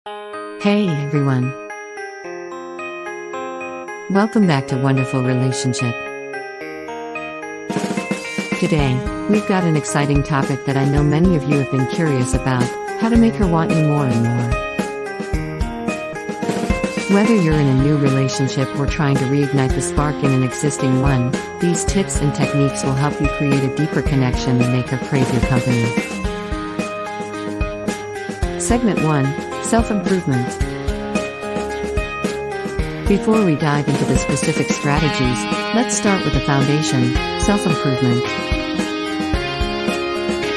Hey everyone. Welcome back to Wonderful Relationship. Today, we've got an exciting topic that I know many of you have been curious about: how to make her want you more and more. Whether you're in a new relationship or trying to reignite the spark in an existing one, these tips and techniques will help you create a deeper connection and make her crave your company. Segment 1: Self-Improvement. Before we dive into the specific strategies, let's start with the foundation: self-improvement.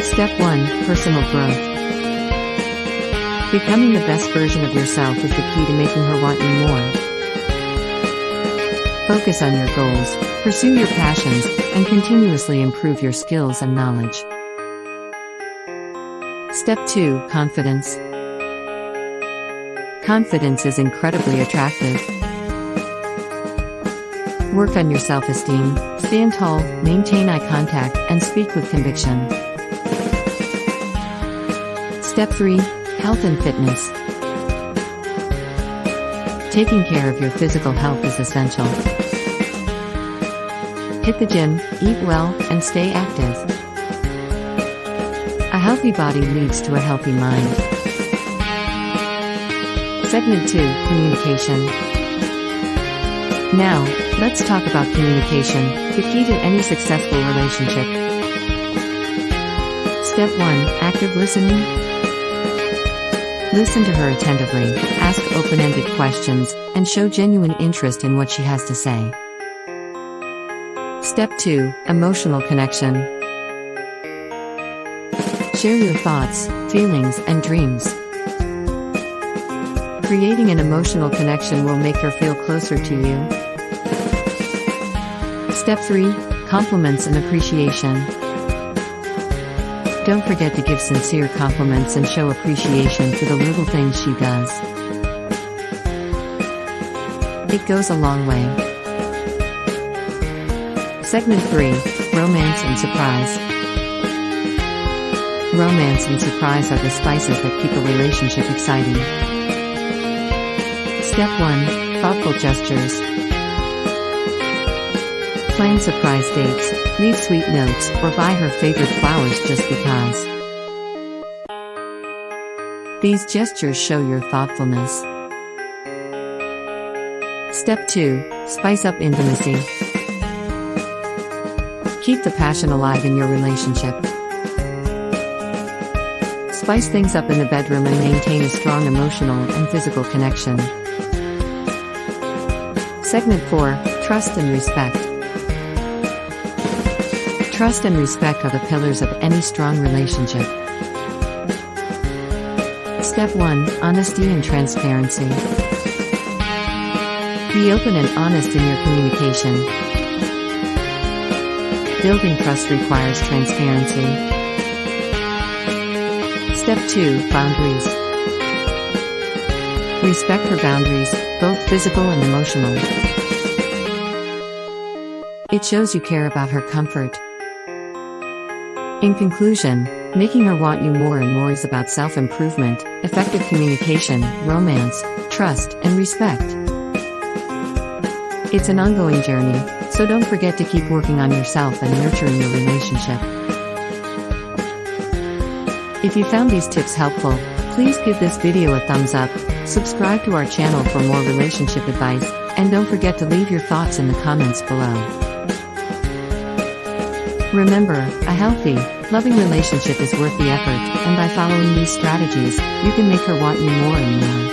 Step 1: Personal growth. Becoming the best version of yourself is the key to making her want you more. Focus on your goals, pursue your passions, and continuously improve your skills and knowledge. Step 2: Confidence. Confidence is incredibly attractive. Work on your self-esteem, stand tall, maintain eye contact, and speak with conviction. Step 3: Health and fitness. Taking care of your physical health is essential. Hit the gym, eat well, and stay active. A healthy body leads to a healthy mind. Segment 2: Communication. Now, let's talk about communication, the key to any successful relationship. Step 1: Active listening. Listen to her attentively, ask open-ended questions, and show genuine interest in what she has to say. Step 2: Emotional connection. Share your thoughts, feelings, and dreams. Creating an emotional connection will make her feel closer to you. Step 3: Compliments and appreciation. Don't forget to give sincere compliments and show appreciation for the little things she does. It goes a long way. Segment 3: Romance and surprise. Romance and surprise are the spices that keep a relationship exciting. Step 1: Thoughtful gestures. Plan surprise dates, leave sweet notes, or buy her favorite flowers just because. These gestures show your thoughtfulness. Step 2: Spice up intimacy. Keep the passion alive in your relationship. Spice things up in the bedroom and maintain a strong emotional and physical connection. Segment 4: Trust and respect. Trust and respect are the pillars of any strong relationship. Step 1: Honesty and transparency. Be open and honest in your communication. Building trust requires transparency. Step 2: Boundaries. Respect her boundaries, both physical and emotional. It shows you care about her comfort. In conclusion, making her want you more and more is about self-improvement, effective communication, romance, trust, and respect. It's an ongoing journey, so don't forget to keep working on yourself and nurturing your relationship. If you found these tips helpful, please give this video a thumbs up, subscribe to our channel for more relationship advice, and don't forget to leave your thoughts in the comments below. Remember, a healthy, loving relationship is worth the effort, and by following these strategies, you can make her want you more and more.